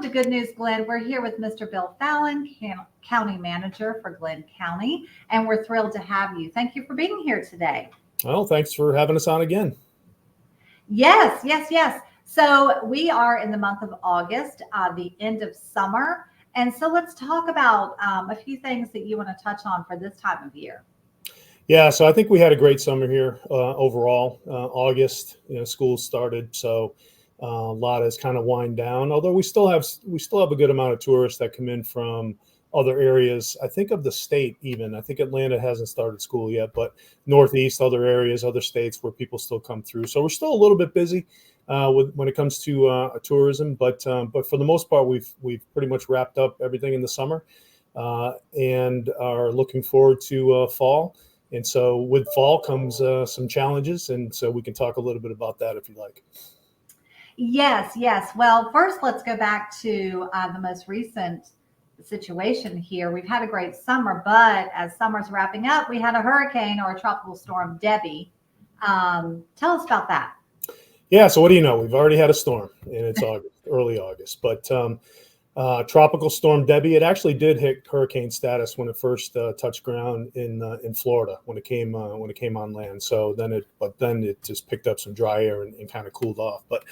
welcome to Good News Glynn. We're here with Mr. Bill Fallon, County Manager for Glynn County, and we're thrilled to have you. Thank you for being here today. Well, thanks for having us on again. Yes. So we are in the month of August, the end of summer. And so let's talk about a few things that you want to touch on for this time of year. Yeah, so I think we had a great summer here overall. August, school started, so a lot has kind of wind down. Although we still have a good amount of tourists that come in from other areas. I think of the state even. I think Atlanta hasn't started school yet, but Northeast, other areas, other states where people still come through. So we're still a little bit busy when it comes to tourism, but for the most part, we've pretty much wrapped up everything in the summer and are looking forward to fall. And so with fall comes some challenges, and so we can talk a little bit about that if you like. Yes. Well, first, let's go back to the most recent situation here. We've had a great summer, but as summer's wrapping up, we had a hurricane or a tropical storm, Debbie. Tell us about that. Yeah, so what do you know? We've already had a storm, and it's August, early August, but Tropical Storm Debbie, it actually did hit hurricane status when it first touched ground in Florida when it came on land. So then it just picked up some dry air and kind of cooled off. But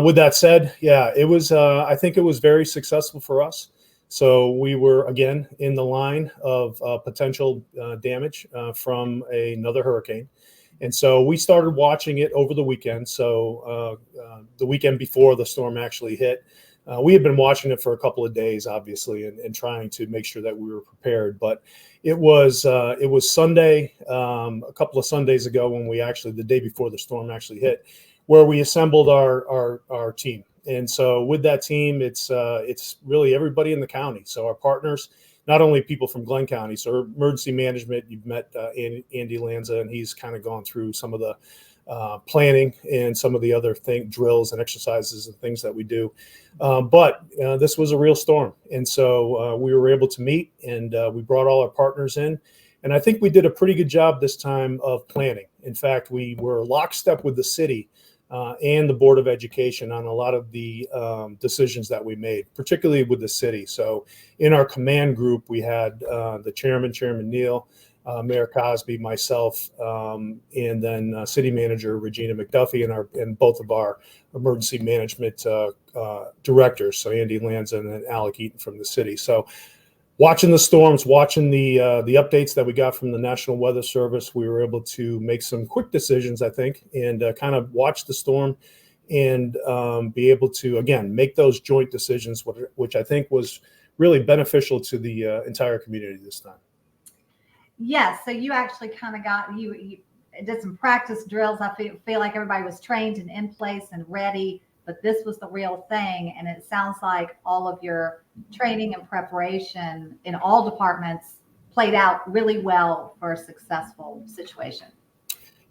with that said, yeah, it was. I think it was very successful for us. So we were again in the line of potential damage from another hurricane. And so we started watching it over the weekend. So the weekend before the storm actually hit, we had been watching it for a couple of days, obviously, and trying to make sure that we were prepared. But it was Sunday, a couple of Sundays ago, when the day before the storm actually hit, where we assembled our team. And so with that team, it's really everybody in the county. So our partners, not only people from Glynn County, so emergency management, you've met Andy Lanza, and he's kind of gone through some of the planning and some of the other drills and exercises and things that we do. But this was a real storm. And so we were able to meet, and we brought all our partners in. And I think we did a pretty good job this time of planning. In fact, we were lockstep with the city and the Board of Education on a lot of the decisions that we made, particularly with the city. So in our command group, we had the Chairman Neal, Mayor Cosby, myself, and then City Manager Regina McDuffie, and both of our emergency management directors, so Andy Lanza and Alec Eaton from the city. So watching the storms, watching the updates that we got from the National Weather Service, we were able to make some quick decisions, I think, and kind of watch the storm and be able to, again, make those joint decisions, which I think was really beneficial to the entire community this time. Yes, so you actually kind of you did some practice drills. I feel like everybody was trained and in place and ready, but this was the real thing. And it sounds like all of your training and preparation in all departments played out really well for a successful situation.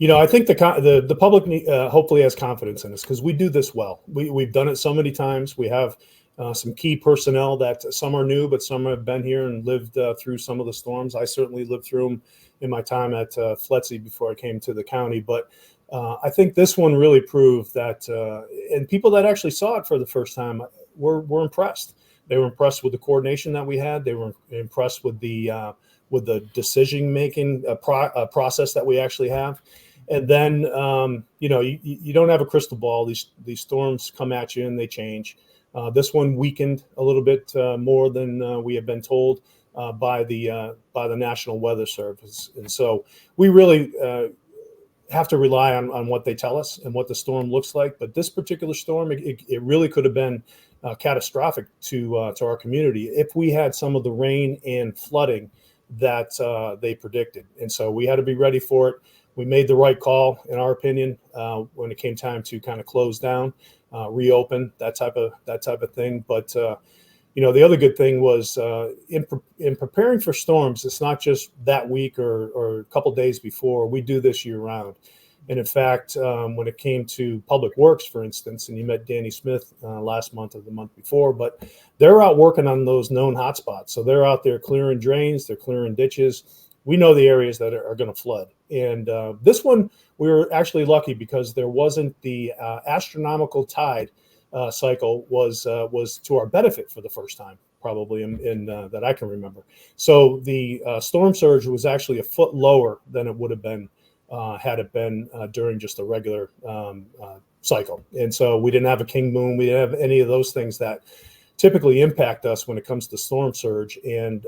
I think the public hopefully has confidence in us because we do this well. We've done it so many times. We have some key personnel that some are new, but some have been here and lived through some of the storms. I certainly lived through them in my time at FLETC before I came to the county. But I think this one really proved that, and people that actually saw it for the first time were impressed. They were impressed with the coordination that we had. They were impressed with the decision-making process that we actually have. And then, you don't have a crystal ball. These storms come at you and they change. This one weakened a little bit more than we had been told by the National Weather Service, and so we really have to rely on what they tell us and what the storm looks like. But this particular storm, it really could have been catastrophic to our community if we had some of the rain and flooding that they predicted, and so we had to be ready for it. We made the right call, in our opinion, when it came time to kind of close down, reopen, that type of thing. But the other good thing was in preparing for storms, it's not just that week or a couple days before. We do this year round. And in fact, when it came to public works, for instance, and you met Danny Smith last month or the month before, but they're out working on those known hotspots. So they're out there clearing drains, they're clearing ditches. We know the areas that are going to flood. And this one, we were actually lucky because there wasn't the astronomical tide cycle was to our benefit for the first time, probably in that I can remember. So the storm surge was actually a foot lower than it would have been had it been during just a regular cycle. And so we didn't have a king boom. We didn't have any of those things that typically impact us when it comes to storm surge and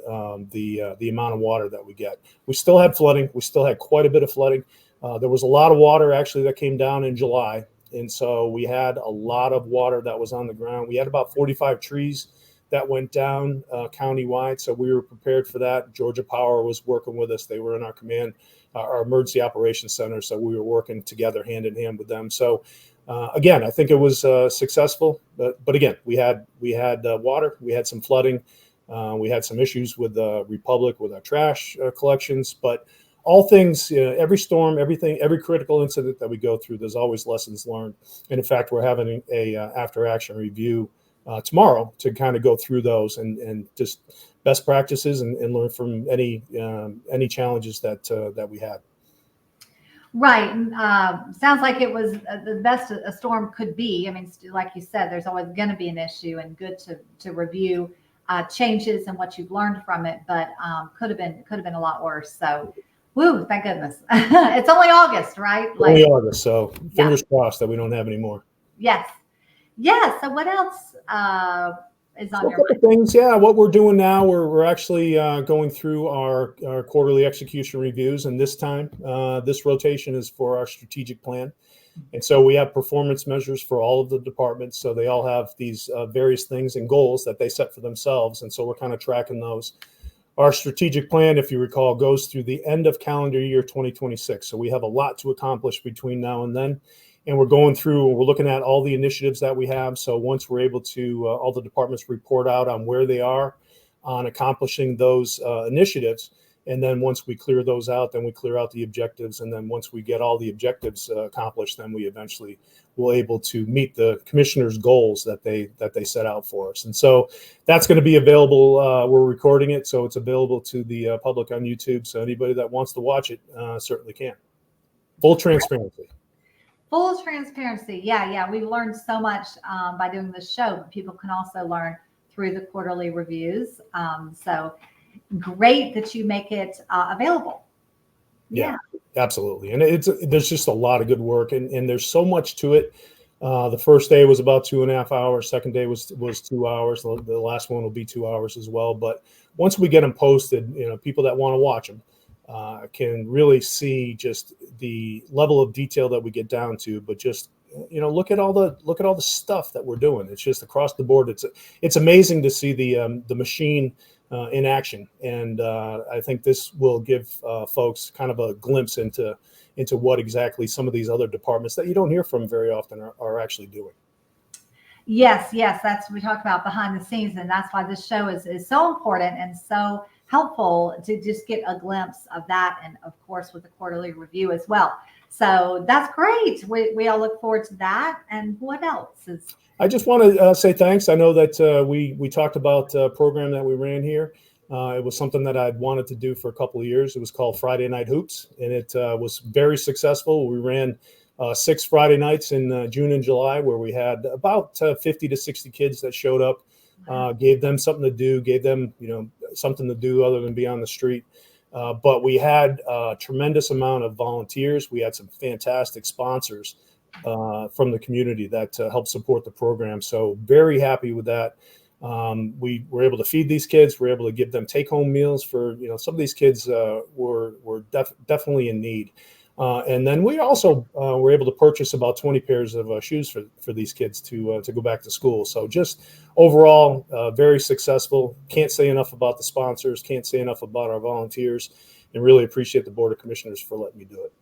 the amount of water that we get. We still had flooding. We still had quite a bit of flooding. There was a lot of water actually that came down in July. And so we had a lot of water that was on the ground. We had about 45 trees that went down countywide. So we were prepared for that. Georgia Power was working with us. They were in our command, our emergency operations center. So we were working together hand in hand with them. So again, I think it was successful, but again, we had water, we had some flooding, we had some issues with the Republic with our trash collections, but all things, every storm, everything, every critical incident that we go through, there's always lessons learned. And in fact, we're having a after action review tomorrow to kind of go through those and just best practices and learn from any challenges that we had. Right. Sounds like it was the best a storm could be. I mean, like you said, there's always going to be an issue, and good to review changes and what you've learned from it. But could have been a lot worse. So, woo, thank goodness. It's only August, right? Only August. So fingers crossed that we don't have any more. Yes. Yeah. So what else is on your mind? Things, yeah. What we're doing now, we're actually going through our quarterly execution reviews, and this time, this rotation is for our strategic plan. And so we have performance measures for all of the departments. So they all have these various things and goals that they set for themselves, and so we're kind of tracking those. Our strategic plan, if you recall, goes through the end of calendar year 2026. So we have a lot to accomplish between now and then. And we're going through, we're looking at all the initiatives that we have. So once we're able to, all the departments report out on where they are on accomplishing those initiatives. And then once we clear those out, then we clear out the objectives. And then once we get all the objectives accomplished, then we eventually will able to meet the commissioner's goals that they set out for us. And so that's going to be available. We're recording it, so it's available to the public on YouTube. So anybody that wants to watch it certainly can. Full transparency. Full transparency. Yeah. We've learned so much by doing this show, but people can also learn through the quarterly reviews. So great that you make it available. Yeah, absolutely. And there's just a lot of good work, and there's so much to it. The first day was about 2.5 hours. Second day was 2 hours. The last one will be 2 hours as well. But once we get them posted, people that want to watch them can really see just the level of detail that we get down to. But just look at all the stuff that we're doing. It's just across the board. It's amazing to see the machine in action, and I think this will give folks kind of a glimpse into what exactly some of these other departments that you don't hear from very often are actually doing. Yes, that's what we talk about behind the scenes, and that's why this show is so important and so helpful to just get a glimpse of that, and of course with the quarterly review as well. So that's great. We all look forward to that. And what else is? I just want to say thanks. I know that we talked about a program that we ran here. It was something that I'd wanted to do for a couple of years. It was called Friday Night Hoops, and it was very successful. We ran 6 Friday nights in June and July, where we had about 50 to 60 kids that showed up, gave them something to do, gave them something to do other than be on the street. But we had a tremendous amount of volunteers. We had some fantastic sponsors from the community that helped support the program. So very happy with that. We were able to feed these kids. We were able to give them take-home meals for, some of these kids were definitely in need. And then we also were able to purchase about 20 pairs of shoes for these kids to go back to school. So just overall, very successful. Can't say enough about the sponsors. Can't say enough about our volunteers, and really appreciate the Board of Commissioners for letting me do it.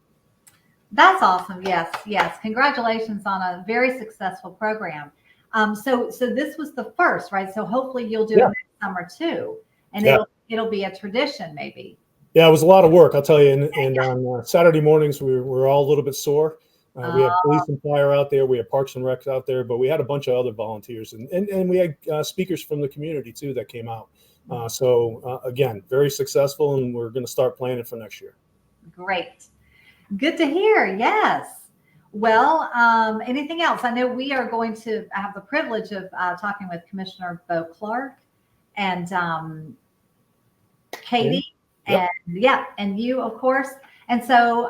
That's awesome. Yes. Congratulations on a very successful program. So this was the first, right? So hopefully you'll do it next summer too, and it'll be a tradition maybe. Yeah, it was a lot of work, I'll tell you. And on Saturday mornings, we were all a little bit sore. We had police and fire out there. We had Parks and Recs out there, but we had a bunch of other volunteers, and we had speakers from the community too that came out. So again, very successful, and we're going to start planning for next year. Great. Good to hear. Yes. Well, anything else? I know we are going to have the privilege of talking with Commissioner Bo Clark and Katie, Yep. and yeah, and you, of course. And so,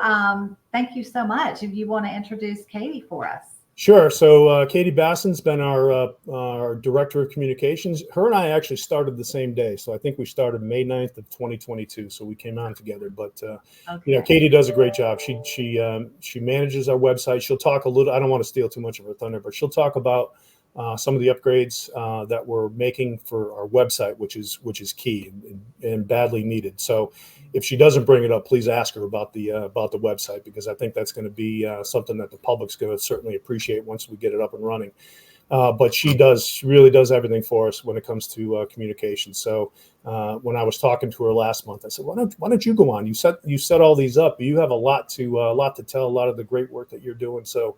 thank you so much. If you want to introduce Katie for us. Sure. So Katie Baasen's been our director of communications. Her and I actually started the same day. So I think we started May 9th of 2022. So we came on together. But Okay. Katie does a great job. She manages our website. She'll talk a little. I don't want to steal too much of her thunder, but she'll talk about some of the upgrades that we're making for our website, which is key and badly needed. So if she doesn't bring it up, please ask her about the website, because I think that's going to be something that the public's going to certainly appreciate once we get it up and running. But she really does everything for us when it comes to communication. So when I was talking to her last month, I said, why don't you go on? You set all these up. You have a lot to tell, a lot of the great work that you're doing. So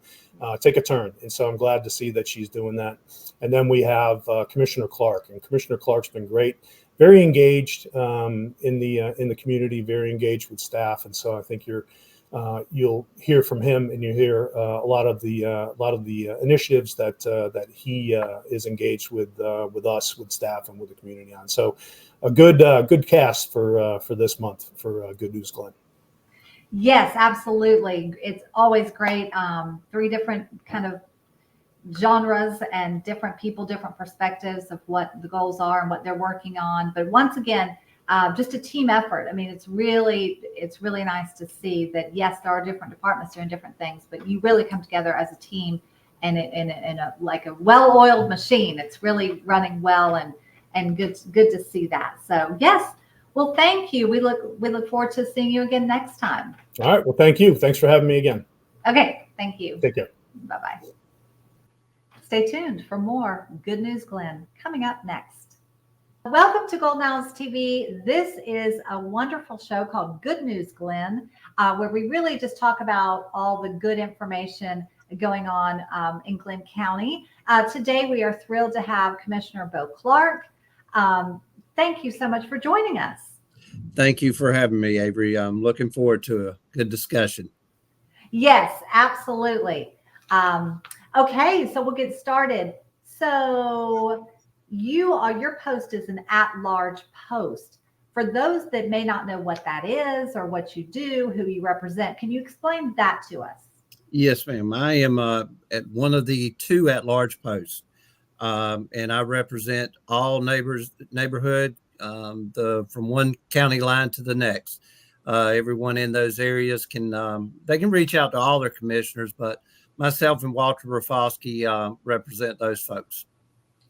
take a turn. And so I'm glad to see that she's doing that. And then we have Commissioner Clark, and Commissioner Clark's been great. Very engaged in the community, very engaged with staff, and so I think you'll hear from him, and you hear a lot of the initiatives that he is engaged with us, with staff, and with the community on. So a good cast for this month for Good News Glenn. Yes, absolutely. It's always great. Three different kind of genres and different people, different perspectives of what the goals are and what they're working on. But once again, just a team effort. I mean, it's really nice to see that, yes, there are different departments doing different things, but you really come together as a team and in a like a well-oiled machine. It's really running well, and good to see that. So yes, well, thank you. We look forward to seeing you again next time. All right. Well, thank you. Thanks for having me again. Okay. Thank you. Take care. Bye-bye. Stay tuned for more Good News Glenn coming up next. Welcome to Golden Owls TV. This is a wonderful show called Good News Glenn, where we really just talk about all the good information going on in Glynn County. Today, we are thrilled to have Commissioner Bo Clark. Thank you so much for joining us. Thank you for having me, Avery. I'm looking forward to a good discussion. Yes, absolutely. Okay, so we'll get started. So your post is an at-large post. For those that may not know what that is or what you do, who you represent, can you explain that to us? Yes, ma'am. I am at one of the two at-large posts, and I represent all neighborhood from one county line to the next. Everyone in those areas can reach out to all their commissioners, but myself and Walter Rafalski represent those folks.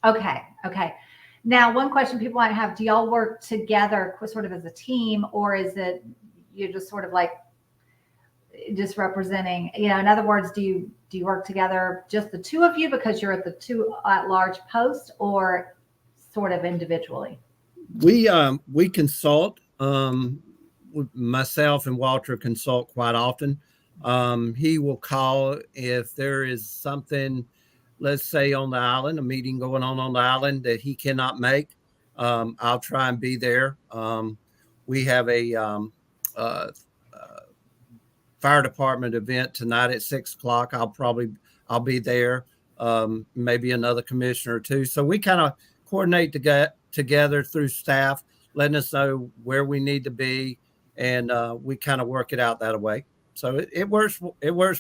Okay. Now, one question people might have: do y'all work together, sort of as a team, or is it you're just sort of like just representing? In other words, do you work together, just the two of you, because you're at the two at-large posts, or sort of individually? We consult. Myself and Walter consult quite often. He will call if there is something, let's say on the island, a meeting going on the island that he cannot make. I'll try and be there. We have a fire department event tonight at 6:00. I'll be there. Maybe another commissioner or two. So we kind of coordinate to get together through staff, letting us know where we need to be, and we kind of work it out that way. So it works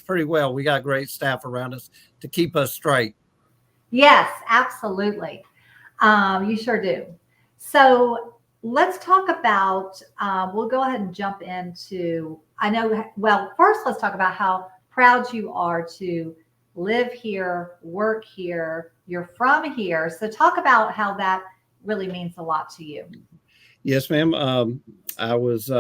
pretty well. We got great staff around us to keep us straight. Yes, absolutely. You sure do. So let's talk about, we'll go ahead and jump into, first let's talk about how proud you are to live here, work here, you're from here. So talk about how that really means a lot to you. Yes, ma'am. I was,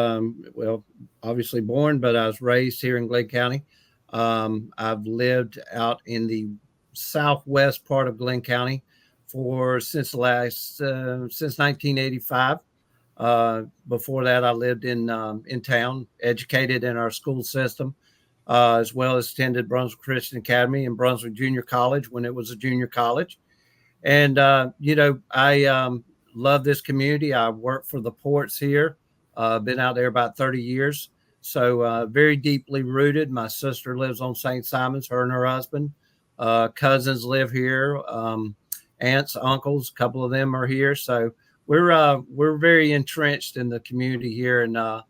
obviously born, but I was raised here in Glynn County. I've lived out in the southwest part of Glynn County since 1985. Before that, I lived in town, educated in our school system, as well as attended Brunswick Christian Academy and Brunswick Junior College when it was a junior college. And, I love this community. I work for the ports here. Been out there about 30 years. So very deeply rooted. My sister lives on St. Simon's, her and her husband. Cousins live here. Aunts, uncles, a couple of them are here. So we're very entrenched in the community here, and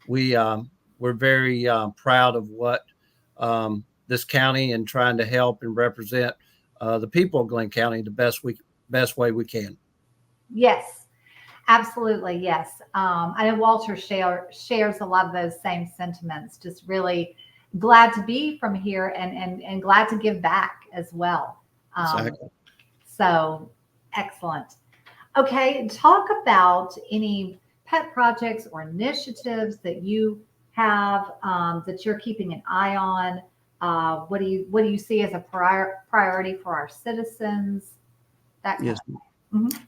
we're very proud of what this county and trying to help and represent the people of Glynn County the best way we can. Yes, absolutely. Yes. I know Walter shares a lot of those same sentiments. Just really glad to be from here and glad to give back as well. Exactly. So excellent. Okay. Talk about any pet projects or initiatives that you have that you're keeping an eye on. What do you see as a priority for our citizens? That kind Yes. of thing. Mhm.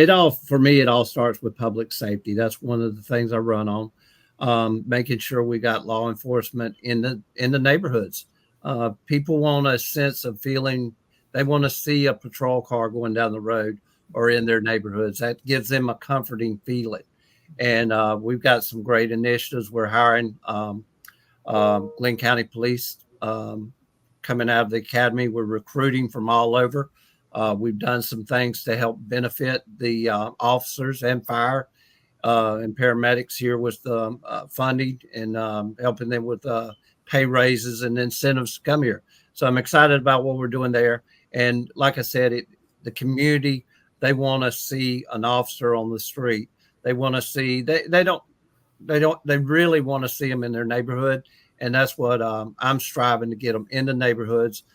Well, for me, it all starts with public safety. That's one of the things I run on, making sure we got law enforcement in the neighborhoods. People want a sense of feeling. They want to see a patrol car going down the road or in their neighborhoods. That gives them a comforting feeling. And we've got some great initiatives. We're hiring Glynn County Police coming out of the academy. We're recruiting from all over. We've done some things to help benefit the officers and fire and paramedics here with funding and helping them with pay raises and incentives to come here. So I'm excited about what we're doing there. And like I said, the community, they want to see an officer on the street. They want to see, they really want to see them in their neighborhood. And that's what I'm striving to get them in the neighborhoods,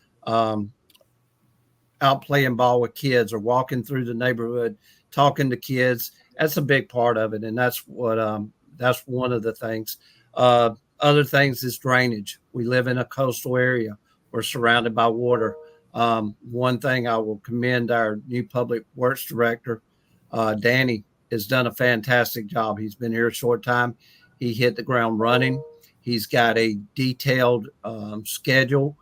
out playing ball with kids or walking through the neighborhood, talking to kids. That's a big part of it. And that's that's one of the things. Other things is drainage. We live in a coastal area. We're surrounded by water. One thing I will commend our new public works director, Danny, has done a fantastic job. He's been here a short time. He hit the ground running. He's got a detailed schedule.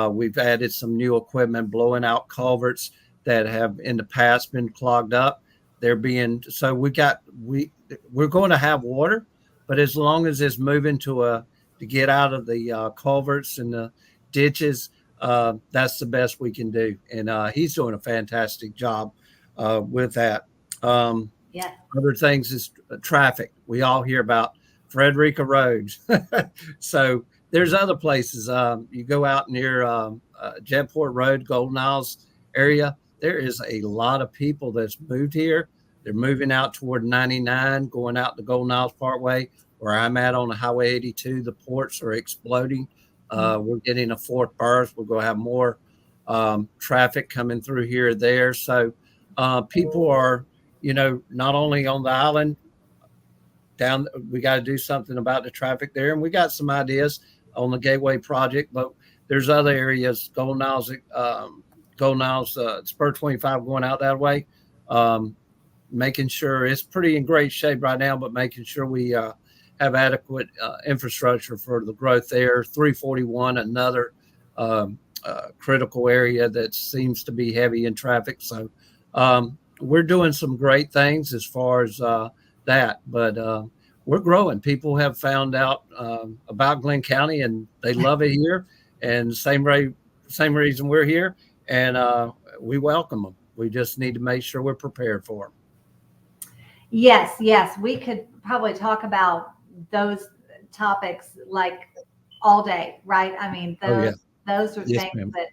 We've added some new equipment, blowing out culverts that have in the past been clogged up. We're going to have water, but as long as it's moving to get out of the culverts and the ditches, that's the best we can do. And he's doing a fantastic job with that. Yeah. Other things is traffic. We all hear about Frederica Road. So there's other places. You go out near Jetport Road, Golden Isles area. There is a lot of people that's moved here. They're moving out toward 99, going out the Golden Isles Parkway, where I'm at on the Highway 82. The ports are exploding. We're getting a fourth berth. We're going to have more traffic coming through here or there. So people are, not only on the island, we got to do something about the traffic there, and we got some ideas on the Gateway project, but there's other areas, Golden Isles, Spur 25 going out that way, making sure it's pretty in great shape right now, but making sure we have adequate infrastructure for the growth there. 341, another critical area that seems to be heavy in traffic. So we're doing some great things as far as that, but we're growing. People have found out about Glynn County, and they love it here. And same reason we're here, and we welcome them. We just need to make sure we're prepared for them. Yes, we could probably talk about those topics like all day, right? I mean, those are Yes, things ma'am. that,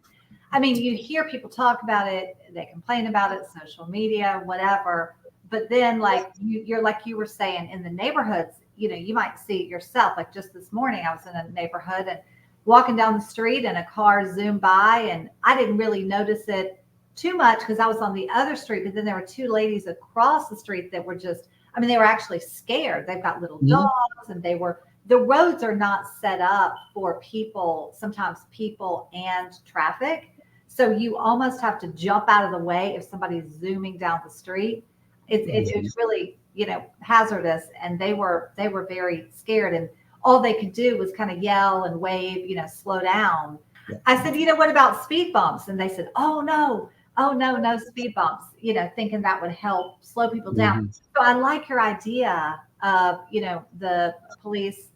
I mean, you hear people talk about it, they complain about it, social media, whatever. But then, like you're like you were saying, in the neighborhoods, you might see it yourself. Like just this morning, I was in a neighborhood and walking down the street, and a car zoomed by, and I didn't really notice it too much because I was on the other street. But then there were two ladies across the street that were just, I mean, they were actually scared. They've got little dogs, and the roads are not set up for people, sometimes people and traffic. So you almost have to jump out of the way if somebody's zooming down the street. It's really, hazardous. And they were very scared. And all they could do was kind of yell and wave, slow down. Yeah. I said, what about speed bumps? And they said, oh, no, no speed bumps, thinking that would help slow people down. So I like your idea of, the police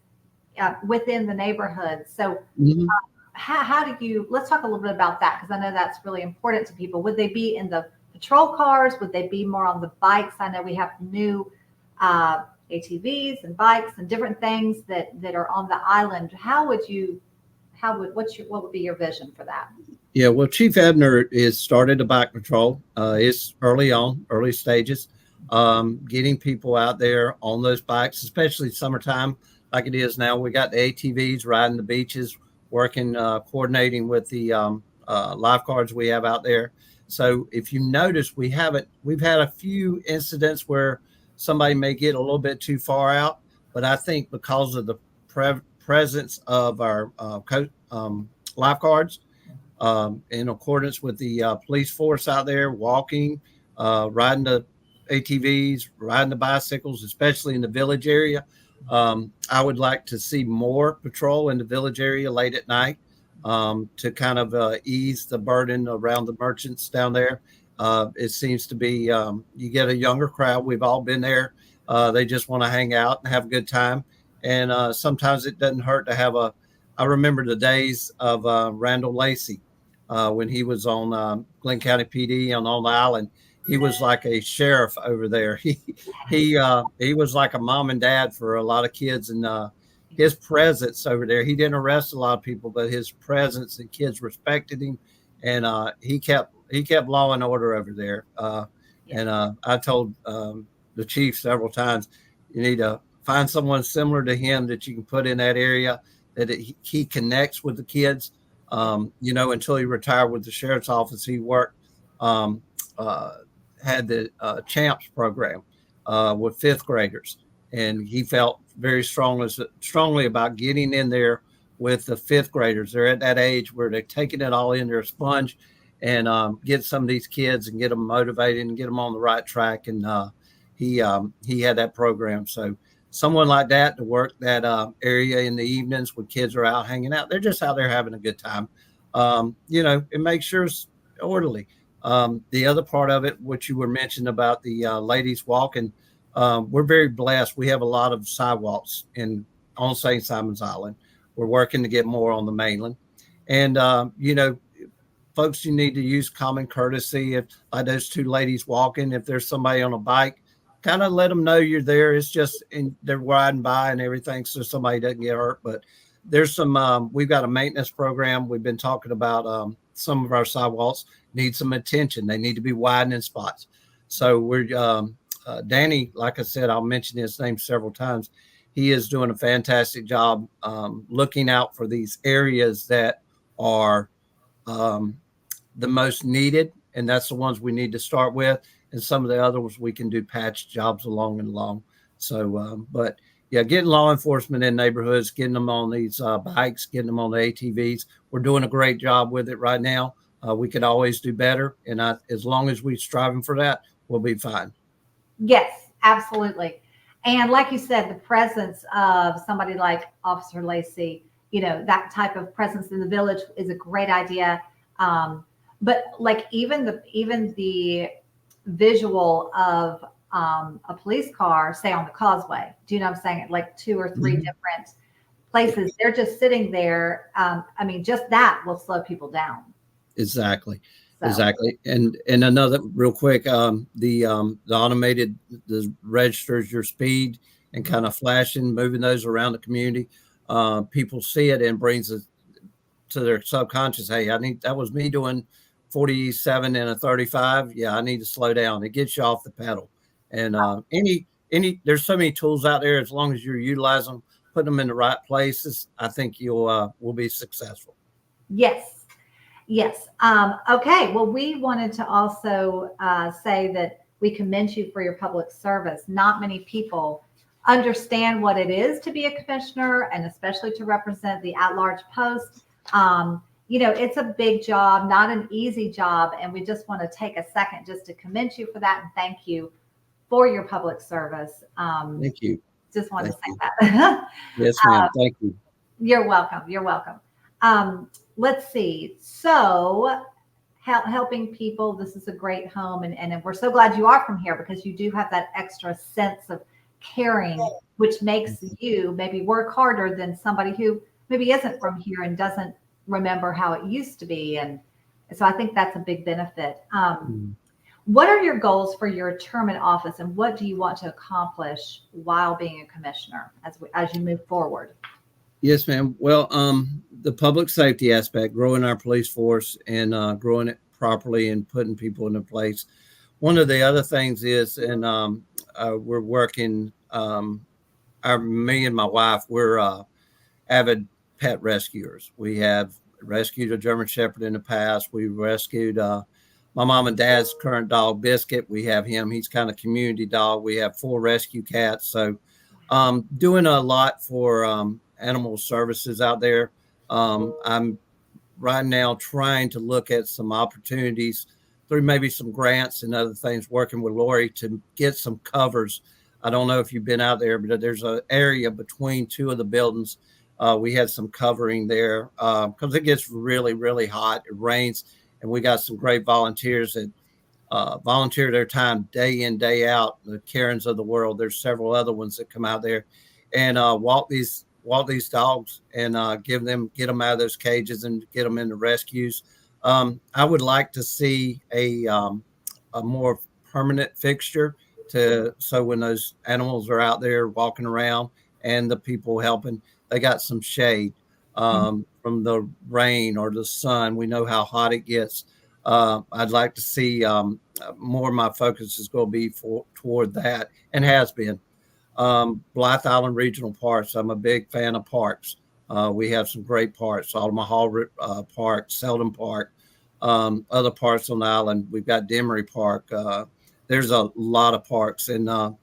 within the neighborhood. So Mhm. how do you, let's talk a little bit about that, because I know that's really important to people. Would they be in the patrol cars? Would they be more on the bikes? I know we have new ATVs and bikes and different things that are on the island. What would be your vision for that? Yeah, well, Chief Ebner is started a bike patrol. It's early stages, getting people out there on those bikes, especially summertime, like it is now. We got the ATVs riding the beaches, working, coordinating with the lifeguards we have out there. So if you notice, we've had a few incidents where somebody may get a little bit too far out, but I think because of the presence of our lifeguards, in accordance with the police force out there, walking, riding the ATVs, riding the bicycles, especially in the village area. I would like to see more patrol in the village area late at night, to kind of ease the burden around the merchants down there. It seems to be, you get a younger crowd. We've all been there. They just want to hang out and have a good time. And sometimes it doesn't hurt to have I remember the days of Randall Lacey, when he was on Glynn County PD on the island. He was like a sheriff over there. He was like a mom and dad for a lot of kids, and his presence over there. He didn't arrest a lot of people, but his presence and kids respected him, and he kept law and order over there. And I told the chief several times, you need to find someone similar to him that you can put in that area, that he connects with the kids. Until he retired with the sheriff's office, he worked, had the CHAMPS program with fifth graders, and he felt very strongly about getting in there with the fifth graders. They're at that age where they're taking it all in their sponge, and get some of these kids and get them motivated and get them on the right track. And he had that program. So someone like that to work that area in the evenings when kids are out hanging out, they're just out there having a good time. It makes sure it's orderly. The other part of it, what you were mentioning about the ladies walking, we're very blessed. We have a lot of sidewalks on St. Simon's Island. We're working to get more on the mainland. And, folks, you need to use common courtesy. If like those two ladies walking, if there's somebody on a bike, kind of let them know you're there. It's just they're riding by and everything, so somebody doesn't get hurt. But there's we've got a maintenance program. We've been talking about some of our sidewalks need some attention. They need to be widening spots. So we're Danny, like I said, I'll mention his name several times. He is doing a fantastic job looking out for these areas that are the most needed, and that's the ones we need to start with. And some of the other ones we can do patch jobs along. So, but yeah, getting law enforcement in neighborhoods, getting them on these bikes, getting them on the ATVs. We're doing a great job with it right now. We could always do better. And as long as we're striving for that, we'll be fine. Yes, absolutely. And like you said, the presence of somebody like Officer Lacey, that type of presence in the village is a great idea. But like even the visual of a police car, say on the causeway, do you know what I'm saying? Like 2 or 3 different places, they're just sitting there. Just that will slow people down. Exactly. And another real quick, the automated, the registers your speed and kind of flashing, moving those around the community. People see it and brings it to their subconscious. Hey, that was me doing 47 and a 35. Yeah, I need to slow down. It gets you off the pedal. And there's so many tools out there. As long as you're utilizing them, putting them in the right places, I think will be successful. Yes. Okay. Well, we wanted to also say that we commend you for your public service. Not many people understand what it is to be a commissioner, and especially to represent the at-large post. It's a big job, not an easy job. And we just want to take a second just to commend you for that and thank you for your public service. Thank you. Just wanted to say that. Yes, ma'am. Thank you. You're welcome. Let's see. So helping people, this is a great home. And we're so glad you are from here, because you do have that extra sense of caring, which makes you maybe work harder than somebody who maybe isn't from here and doesn't remember how it used to be. And so I think that's a big benefit. What are your goals for your term in office, and what do you want to accomplish while being a commissioner as you move forward? Yes, ma'am. Well, the public safety aspect, growing our police force and growing it properly and putting people into place. One of the other things is, and we're working, me and my wife, we're avid pet rescuers. We have rescued a German Shepherd in the past. We rescued my mom and dad's current dog, Biscuit. We have him. He's kind of community dog. We have 4 rescue cats. So doing a lot for animal services out there. I'm right now trying to look at some opportunities through maybe some grants and other things, working with Lori to get some covers. I don't know if you've been out there, but there's an area between 2 of the buildings. We had some covering there because it gets really, really hot. It rains. And we got some great volunteers that volunteer their time day in, day out. The Karens of the world. There's several other ones that come out there and walk these dogs and get them out of those cages and get them into rescues. I would like to see a more permanent fixture so when those animals are out there walking around and the people helping, they got some shade. From the rain or the sun. We know how hot it gets. I'd like to see more of my focus is going to be toward that, and has been. Blythe Island Regional Parks. I'm a big fan of parks. We have some great parks, Alma Hall Park, Selden Park, other parks on the island. We've got Demery Park. There's a lot of parks. And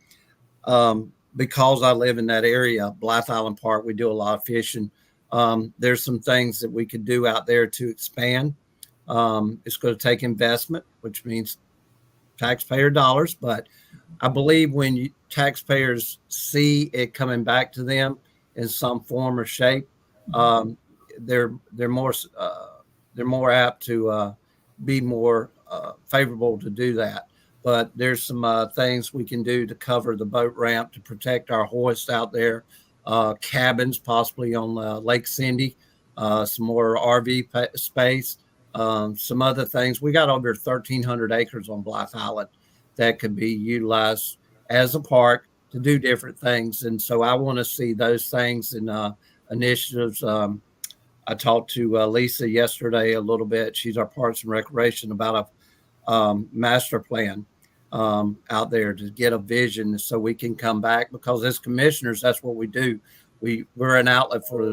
because I live in that area, Blythe Island Park, we do a lot of fishing. There's some things that we could do out there to expand. It's going to take investment, which means taxpayer dollars. But I believe when taxpayers see it coming back to them in some form or shape, they're more apt to be more favorable to do that. But there's some things we can do to cover the boat ramp to protect our hoist out there. Cabins possibly on Lake Cindy, some more RV space, some other things. We got over 1,300 acres on Blythe Island that could be utilized as a park to do different things. And so I want to see those things and initiatives. I talked to Lisa yesterday a little bit. She's our Parks and Recreation, about a master plan out there to get a vision so we can come back, because as commissioners, that's what we do. We're an outlet for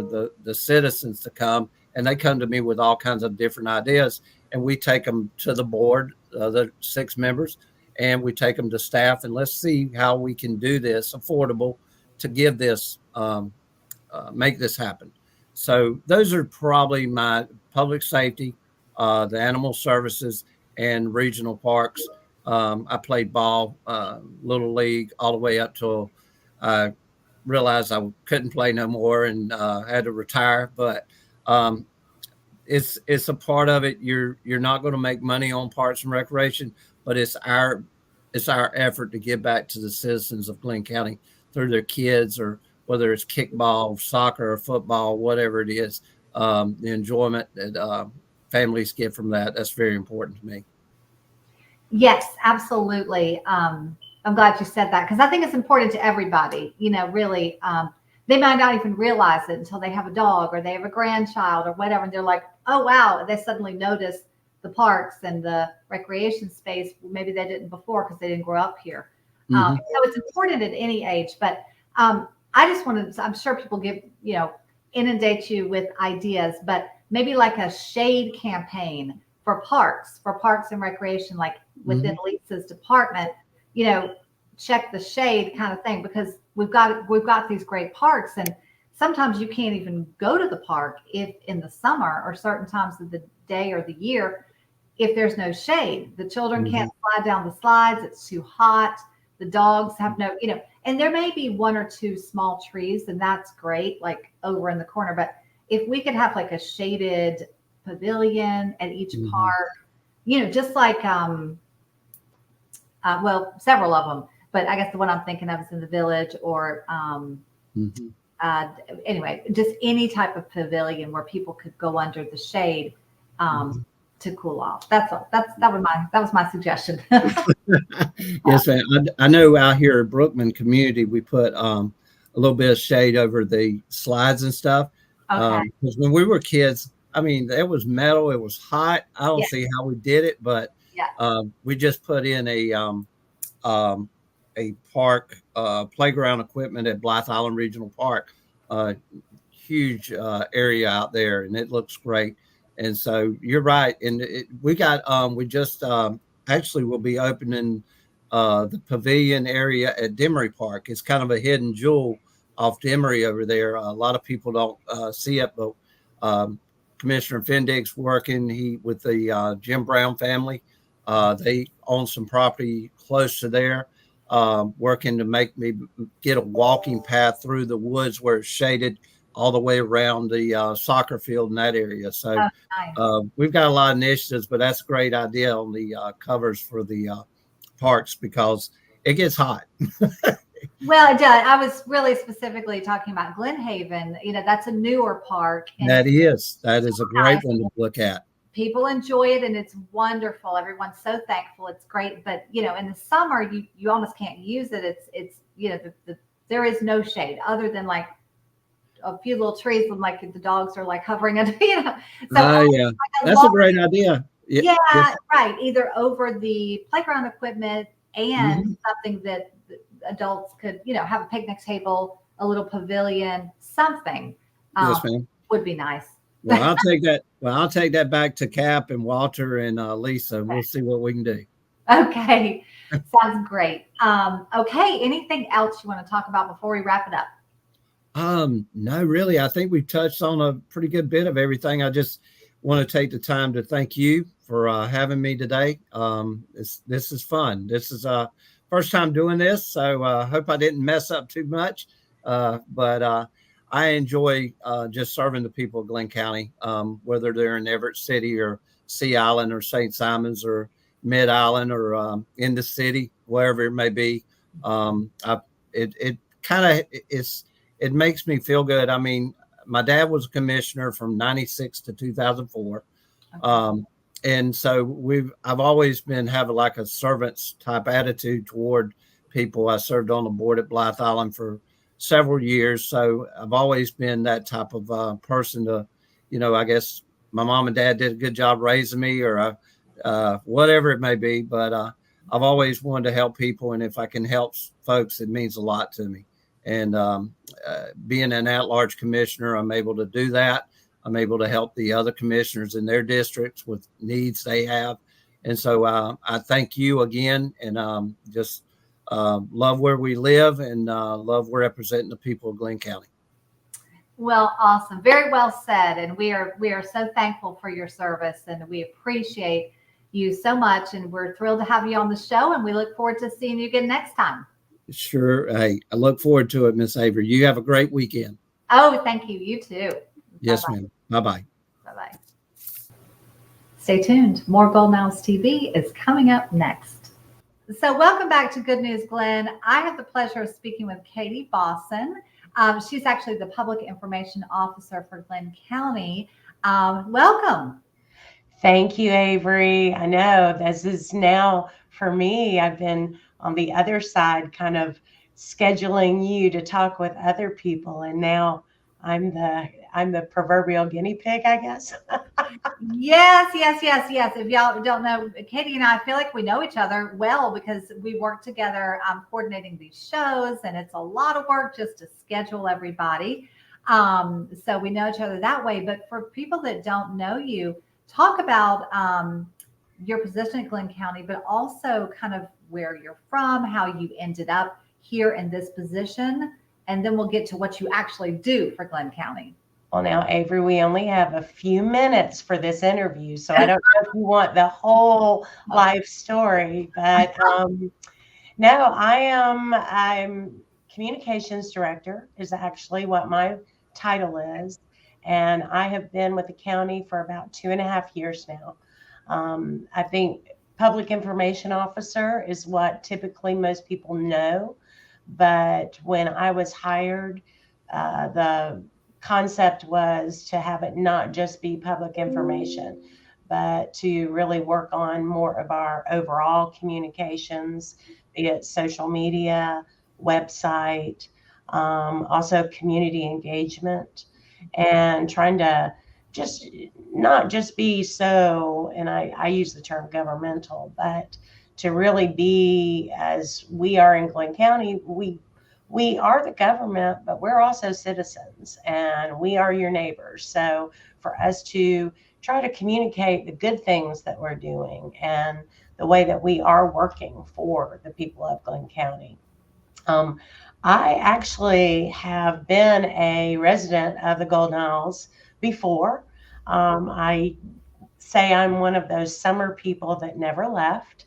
the citizens to come, and they come to me with all kinds of different ideas, and we take them to the board, the 6 members, and we take them to staff, and let's see how we can do this affordable to give this, make this happen. So those are probably my public safety, the animal services, and regional parks. I played ball, little league, all the way up till I realized I couldn't play no more and had to retire. But it's a part of it. You're not going to make money on Parks and Recreation, but it's our effort to give back to the citizens of Glynn County through their kids, or whether it's kickball, soccer, or football, whatever it is. The enjoyment that families get from that, that's very important to me. Yes, absolutely. I'm glad you said that, because I think it's important to everybody. Really, they might not even realize it until they have a dog or they have a grandchild or whatever. And they're like, oh, wow. They suddenly notice the parks and the recreation space. Maybe they didn't before because they didn't grow up here. So it's important at any age. But I just wanted to, I'm sure people inundate you with ideas, but maybe like a shade campaign for parks and recreation, like within Lisa's department, check the shade kind of thing, because we've got these great parks, and sometimes you can't even go to the park if in the summer or certain times of the day or the year, if there's no shade. The children can't slide down the slides. It's too hot. The dogs have no, and there may be 1 or 2 small trees, and that's great, like over in the corner. But if we could have like a shaded pavilion at each park, just like, several of them, but I guess the one I'm thinking of is in the village, or Mhm. anyway, just any type of pavilion where people could go under the shade to cool off. That was my suggestion. Yes, ma'am. I know out here at Brookman community, we put a little bit of shade over the slides and stuff. Okay. Because when we were kids, I mean, it was metal, it was hot. I don't Yeah. see how we did it, but Yeah. we just put in a park playground equipment at Blythe Island Regional Park. Huge area out there, and it looks great. And so you're right. And we just actually will be opening the pavilion area at Demery Park. It's kind of a hidden jewel off Demery over there. A lot of people don't see it, but Commissioner Fendick's working with the Jim Brown family. They own some property close to there, working to make me get a walking path through the woods where it's shaded all the way around the soccer field in that area. So Nice. we've got a lot of initiatives, but that's a great idea on the covers for the parks because it gets hot. Well, it does. I was really specifically talking about Glen Haven. That's a newer park. And That is a great one to look at. People enjoy it, and it's wonderful. Everyone's so thankful. It's great. But, in the summer, you almost can't use it. It's there is no shade other than like a few little trees, and like the dogs are like hovering under, So yeah, that's a great idea. Yeah, right. Either over the playground equipment and something that adults could, have a picnic table, a little pavilion, something. Yes, ma'am. Would be nice. Well, I'll take that back to Cap and Walter and Lisa. Okay. We'll see what we can do. Okay. Sounds great. Okay. Anything else you want to talk about before we wrap it up? No, really. I think we've touched on a pretty good bit of everything. I just want to take the time to thank you for having me today. This is fun. This is first time doing this, so I hope I didn't mess up too much. But I enjoy just serving the people of Glynn County, whether they're in Everett City or Sea Island or St. Simons or Mid Island or in the city, wherever it may be. It makes me feel good. I mean, my dad was a commissioner from 96 to 2004. Okay. And so I've always been having like a servant's type attitude toward people. I served on the board at Blythe Island for several years. So I've always been that type of person to, I guess my mom and dad did a good job raising me or whatever it may be. But I've always wanted to help people. And if I can help folks, it means a lot to me. And being an at-large commissioner, I'm able to do that. I'm able to help the other commissioners in their districts with needs they have. And so I thank you again and just love where we live and love representing the people of Glynn County. Well, awesome. Very well said. And we are so thankful for your service and we appreciate you so much. And we're thrilled to have you on the show. And we look forward to seeing you again next time. Sure. Hey, I look forward to it, Miss Avery. You have a great weekend. Oh, thank you. You too. Yes, ma'am. Bye-bye. Bye-bye. Stay tuned. More Gold News TV is coming up next. So welcome back to Good News Glynn. I have the pleasure of speaking with Katie Baasen. She's actually the Public Information Officer for Glynn County. Welcome. Thank you, Avery. I know this is now for me. I've been on the other side kind of scheduling you to talk with other people. And now I'm the proverbial guinea pig, I guess. Yes. If y'all don't know, Katie and I feel like we know each other well because we work together coordinating these shows, and it's a lot of work just to schedule everybody. So we know each other that way. But for people that don't know you, talk about your position at Glynn County, but also kind of where you're from, how you ended up here in this position, and then we'll get to what you actually do for Glynn County. Well, now, Avery, we only have a few minutes for this interview, so I don't know if you want the whole life story, but no, I'm communications director is actually what my title is, and I have been with the county for about 2.5 years now. I think public information officer is what typically most people know. But when I was hired, the concept was to have it not just be public information, but to really work on more of our overall communications, be it social media, website, also community engagement, and trying to just not just be so, and I use the term governmental, but to really be, as we are in Glynn County, we are the government, but we're also citizens and we are your neighbors. So for us to try to communicate the good things that we're doing and the way that we are working for the people of Glynn County. I actually have been a resident of the Golden Isles before. I say I'm one of those summer people that never left.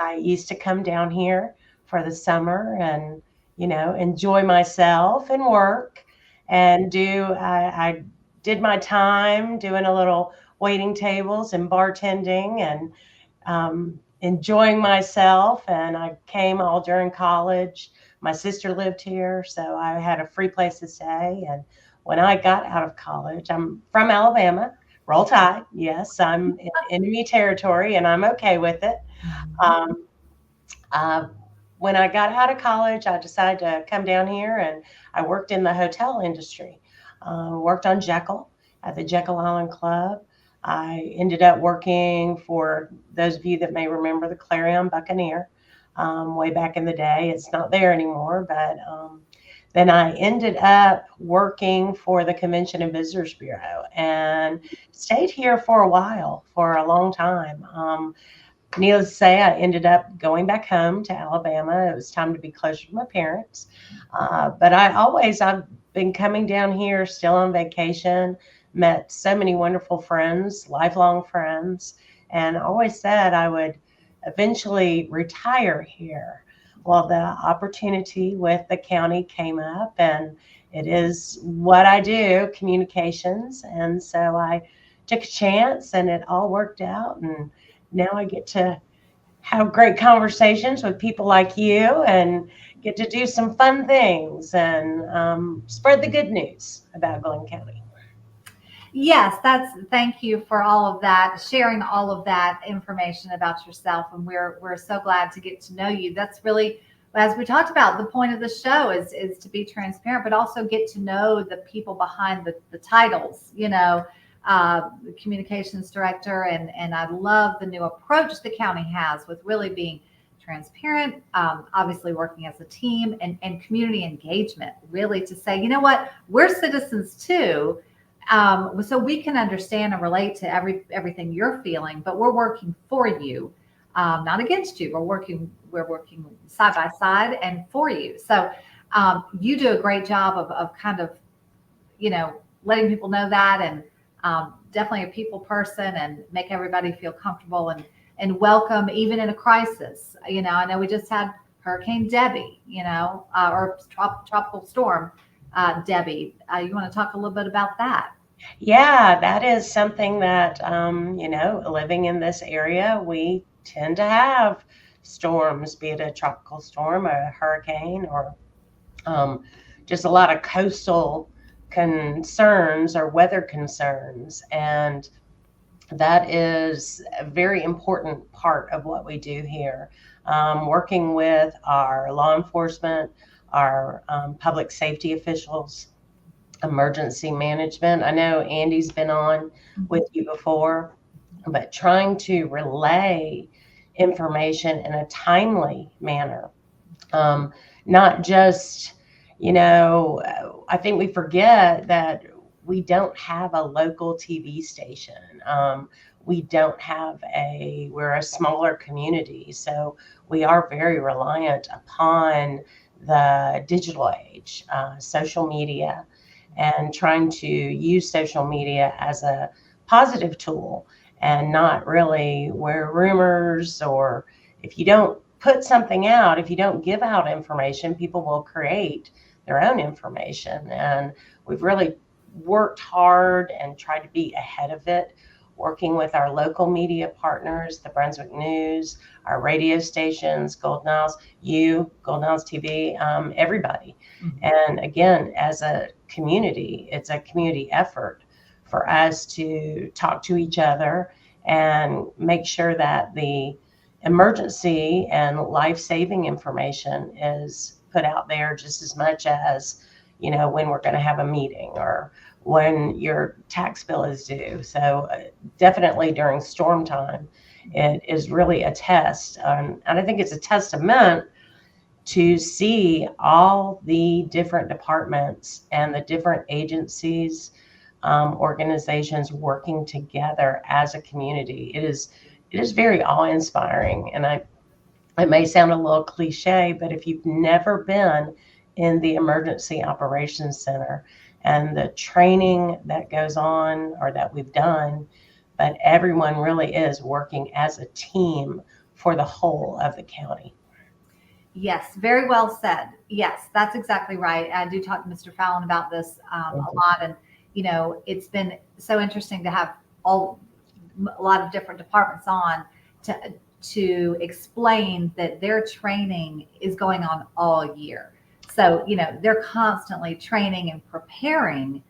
I used to come down here for the summer and, enjoy myself and work and I did my time doing a little waiting tables and bartending and enjoying myself. And I came all during college. My sister lived here, so I had a free place to stay. And when I got out of college, I'm from Alabama, roll tide. Yes, I'm in enemy territory and I'm okay with it. When I got out of college, I decided to come down here and I worked in the hotel industry. Worked on Jekyll at the Jekyll Island Club. I ended up working for those of you that may remember the Clarion Buccaneer way back in the day. It's not there anymore, but then I ended up working for the Convention and Visitors Bureau and stayed here for a while, for a long time. Needless to say, I ended up going back home to Alabama. It was time to be closer to my parents. But I've been coming down here still on vacation, met so many wonderful friends, lifelong friends, and always said I would eventually retire here. Well, the opportunity with the county came up, and it is what I do, communications. And so I took a chance and it all worked out. And now I get to have great conversations with people like you and get to do some fun things and spread the good news about Glynn County. Yes, thank you for all of that, sharing all of that information about yourself. And we're so glad to get to know you. That's really, as we talked about, the point of the show is to be transparent, but also get to know the people behind the titles, the communications director. And I love the new approach the county has with really being transparent, obviously working as a team and community engagement, really to say, you know what, we're citizens too. So we can understand and relate to everything you're feeling, but we're working for you, not against you. We're working side by side and for you. So you do a great job of kind of, letting people know that, and definitely a people person, and make everybody feel comfortable and welcome, even in a crisis. I know we just had Hurricane Debbie, or tropical storm Debbie. You want to talk a little bit about that? Yeah, that is something that, living in this area, we tend to have storms, be it a tropical storm, a hurricane, or just a lot of coastal concerns or weather concerns. And that is a very important part of what we do here. Working with our law enforcement, our public safety officials, emergency management. I know Andy's been on with you before, but trying to relay information in a timely manner. Not just, I think we forget that we don't have a local TV station. We're a smaller community, so we are very reliant upon the digital age, social media, and trying to use social media as a positive tool and not really where rumors, or if you don't put something out, if you don't give out information, people will create their own information. And we've really worked hard and tried to be ahead of it working with our local media partners, the Brunswick News, our radio stations, Gold Niles, Gold Niles TV, everybody. And again, as a community, it's a community effort for us to talk to each other and make sure that the emergency and life-saving information is put out there just as much as, when we're going to have a meeting or when your tax bill is due. So definitely during storm time, it is really a test. And I think it's a testament to see all the different departments and the different agencies, organizations working together as a community. It is very awe-inspiring. And it may sound a little cliche, but if you've never been in the Emergency Operations Center and the training that goes on or that we've done, but everyone really is working as a team for the whole of the county. Yes, very well said. Yes, that's exactly right. I do talk to Mr. Fallon about this a lot. And, it's been so interesting to have a lot of different departments on to explain that their training is going on all year. So, they're constantly training and preparing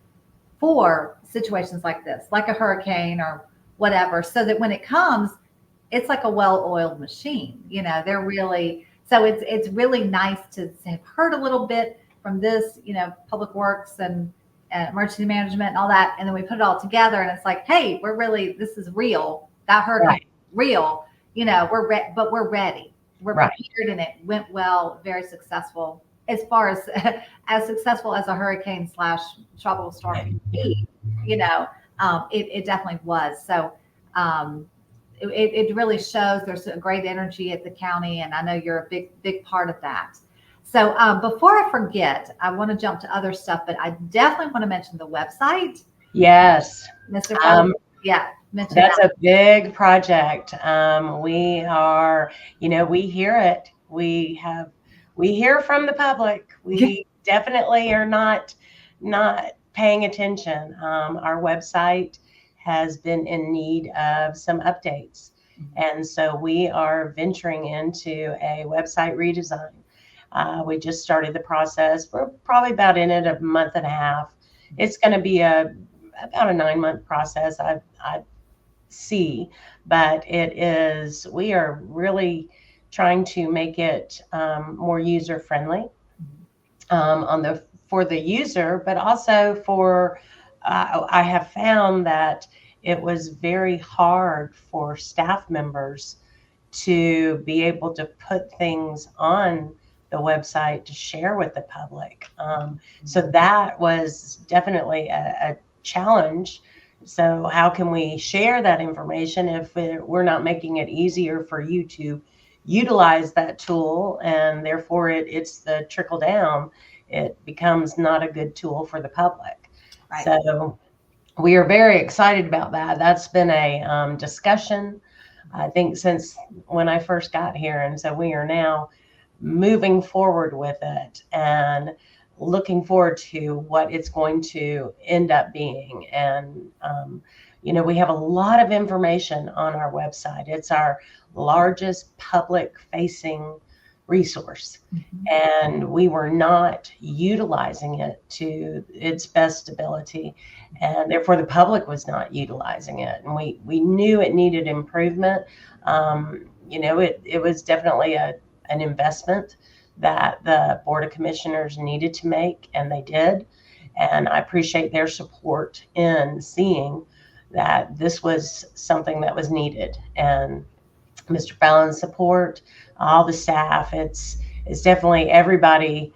for situations like this, like a hurricane or whatever, so that when it comes, it's like a well-oiled machine. They're really, so it's really nice to have heard a little bit from this, public works and emergency management and all that. And then we put it all together and it's like, hey, this is real. That hurricane is real. But we're ready. We're prepared, and it went well, very successful. As far as successful as a hurricane / tropical storm can be, it definitely was. So it really shows there's a great energy at the county, and I know you're a big part of that. So before I forget, I want to jump to other stuff, but I definitely want to mention the website. Yes. Mr. Fallon, that's a big project. We are, we hear it. We hear from the public. We definitely are not paying attention. Our website has been in need of some updates. And so we are venturing into a website redesign. We just started the process. We're probably about in it a month and a half. It's going to be about a 9-month process, I see, but we are really trying to make it more user friendly for the user, but also for I have found that it was very hard for staff members to be able to put things on the website to share with the public. So that was definitely a challenge. So how can we share that information if we're not making it easier for you to utilize that tool, and therefore it's the trickle down, it becomes not a good tool for the public. Right. So we are very excited about that. That's been a discussion, I think, since when I first got here. And so we are now moving forward with it and looking forward to what it's going to end up being. And, we have a lot of information on our website. It's our largest public facing resource. And we were not utilizing it to its best ability. And therefore the public was not utilizing it. And we knew it needed improvement. It was definitely an investment that the Board of Commissioners needed to make, and they did. And I appreciate their support in seeing that this was something that was needed. And Mr. Fallon's support, all the staff, it's definitely everybody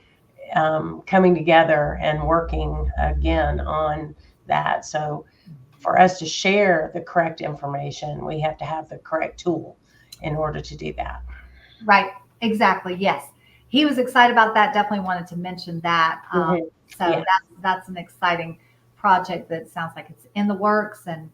coming together and working again on that. So for us to share the correct information, we have to have the correct tool in order to do that. Right. Exactly. Yes. He was excited about that. Definitely wanted to mention that. That's an exciting project that sounds like it's in the works, and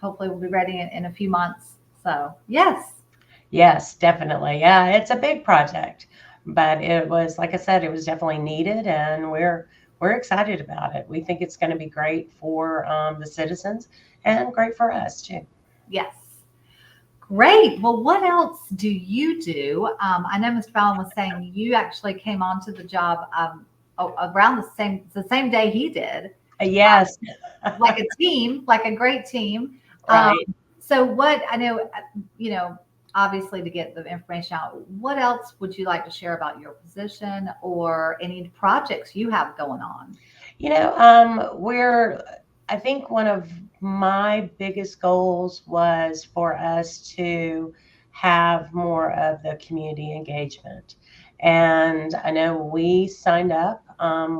hopefully we'll be ready in a few months. So yes, definitely. Yeah, it's a big project, but it was, like I said, it was definitely needed, and we're excited about it. We think it's going to be great for the citizens and great for us too. Yes. Great. Well, what else do you do? I know Mr. Fallon was saying you actually came onto the job around the same day he did. Yes. Like a team, like a great team. Right. So what I know, obviously to get the information out, what else would you like to share about your position or any projects you have going on? I think one of my biggest goals was for us to have more of the community engagement. And I know we signed up.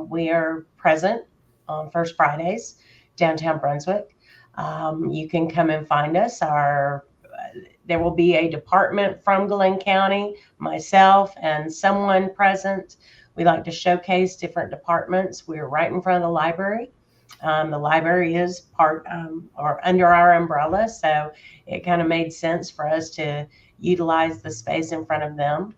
We are present on First Fridays, downtown Brunswick. You can come and find us. There will be a department from Glynn County, myself, and someone present. We like to showcase different departments. We're right in front of the library. The library is part or under our umbrella, so it kind of made sense for us to utilize the space in front of them.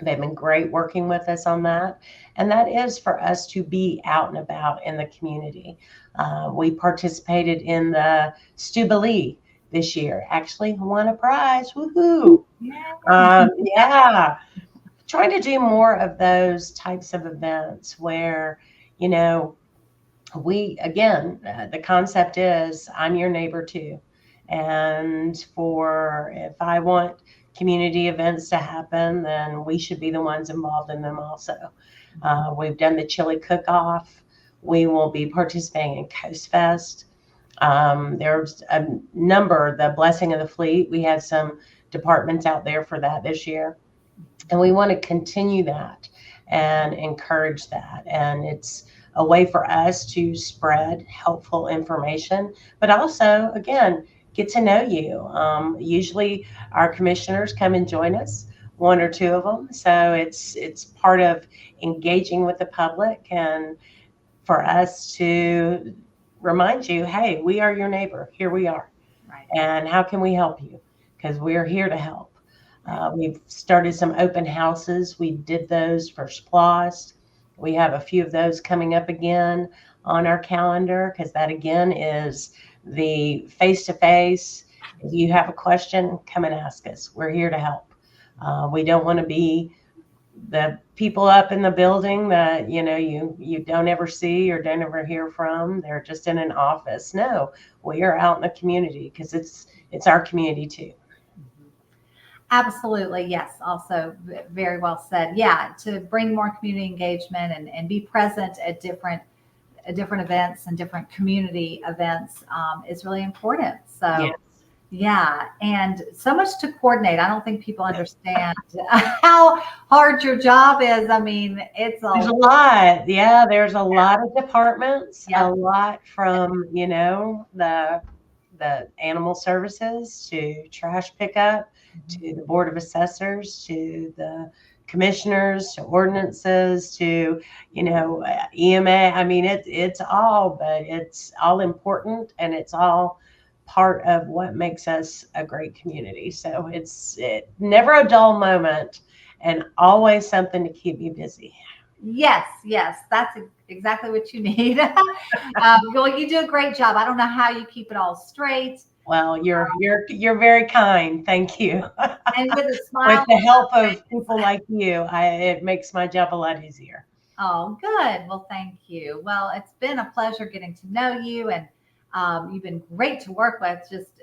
They've been great working with us on that. And that is for us to be out and about in the community. We participated in the Stubilee this year, actually won a prize. Woohoo! Yeah. Trying to do more of those types of events where, the concept is I'm your neighbor too. And if I want community events to happen, then we should be the ones involved in them also. We've done the chili cook-off. We will be participating in Coast Fest. There's a number, the Blessing of the Fleet. We had some departments out there for that this year. And we want to continue that and encourage that. And it's a way for us to spread helpful information, but also, again, get to know you. Usually our commissioners come and join us, one or two of them. So it's part of engaging with the public and for us to remind you, hey, we are your neighbor. Here we are. Right. And how can we help you? Because we're here to help. We've started some open houses. We did those for Splost. We have a few of those coming up again on our calendar because that again is the face-to-face. If you have a question, come and ask us. We're here to help. We don't want to be the people up in the building that you don't ever see or don't ever hear from. They're just in an office. No, we are out in the community because it's our community too. Absolutely. Yes. Also very well said. Yeah. To bring more community engagement and be present at different events and different community events is really important. So Yes. yeah. And so much to coordinate. I don't think people understand how hard your job is. I mean, There's a lot. Yeah. There's a lot of departments, Yeah. a lot from, the animal services to trash pickup, to the Board of Assessors, to the commissioners, to ordinances, to, EMA. I mean, it's all important and it's all part of what makes us a great community. So it's never a dull moment and always something to keep you busy. Yes, that's exactly what you need. Well, you do a great job. I don't know how you keep it all straight. Well, you're very kind. Thank you. And with a smile. With the help of people like you, it makes my job a lot easier. Oh, good. Well, thank you. Well, it's been a pleasure getting to know you, and you've been great to work with. Just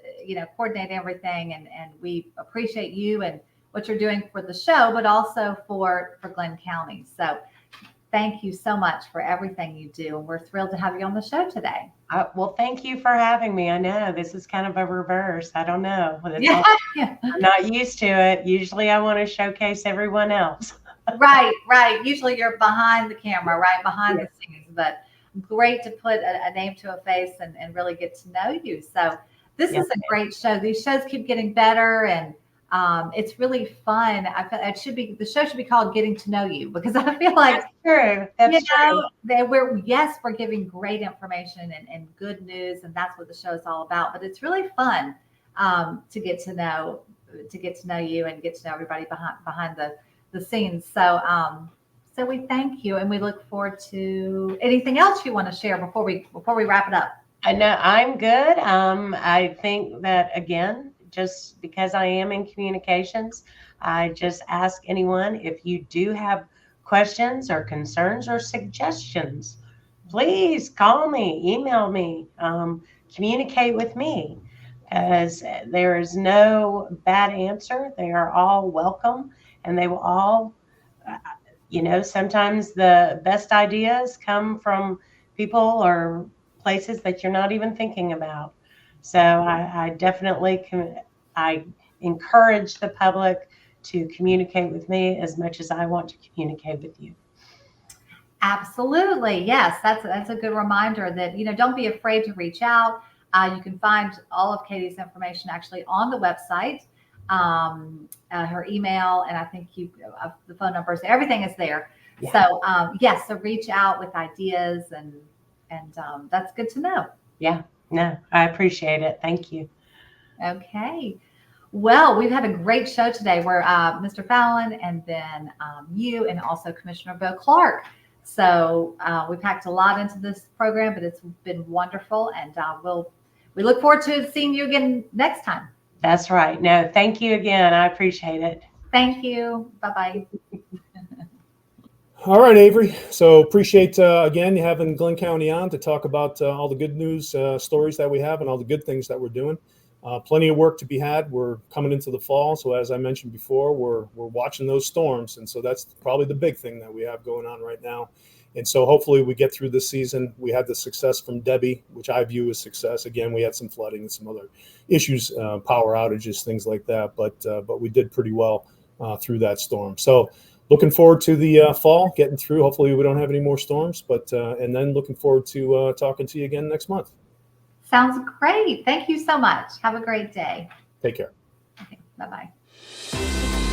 coordinate everything, and we appreciate you and what you're doing for the show, but also for Glynn County. So thank you so much for everything you do. And we're thrilled to have you on the show today. Well, thank you for having me. I know this is kind of a reverse. I don't know. Yeah. I'm not used to it. Usually I want to showcase everyone else. Right. Usually you're behind the camera, right behind the scenes, but great to put a name to a face and really get to know you. So this is a great show. These shows keep getting better and it's really fun. I feel the show should be called Getting to Know You because I feel like that's true. That's true. We're giving great information and good news, and that's what the show is all about. But it's really fun to get to know you and get to know everybody behind the scenes. So we thank you, and we look forward to anything else you want to share before we wrap it up. I know I'm good. I think that, again, just because I am in communications, I just ask anyone, if you do have questions or concerns or suggestions, please call me, email me, communicate with me, because there is no bad answer. They are all welcome, and they will all, sometimes the best ideas come from people or places that you're not even thinking about. So I definitely I encourage the public to communicate with me as much as I want to communicate with you. Absolutely. Yes, that's a good reminder that, don't be afraid to reach out. You can find all of Katie's information actually on the website, her email, and I think the phone numbers, everything is there. Yeah. So yes, so reach out with ideas, and that's good to know. Yeah, no, I appreciate it. Thank you. Okay. Well, we've had a great show today where Mr. Fallon, and then you, and also Commissioner Bo Clark. So we packed a lot into this program, but it's been wonderful, and we look forward to seeing you again next time. That's right. No, thank you again. I appreciate it. Thank you. Bye-bye. All right, Avery. So appreciate, again, you having Glynn County on to talk about all the good news stories that we have and all the good things that we're doing. Plenty of work to be had. We're coming into the fall. So as I mentioned before, we're watching those storms. And so that's probably the big thing that we have going on right now. And so hopefully we get through this season. We had the success from Debbie, which I view as success. Again, we had some flooding and some other issues, power outages, things like that. But we did pretty well through that storm. So looking forward to the fall, getting through. Hopefully we don't have any more storms, and then looking forward to talking to you again next month. Sounds great. Thank you so much. Have a great day. Take care. Okay, bye-bye.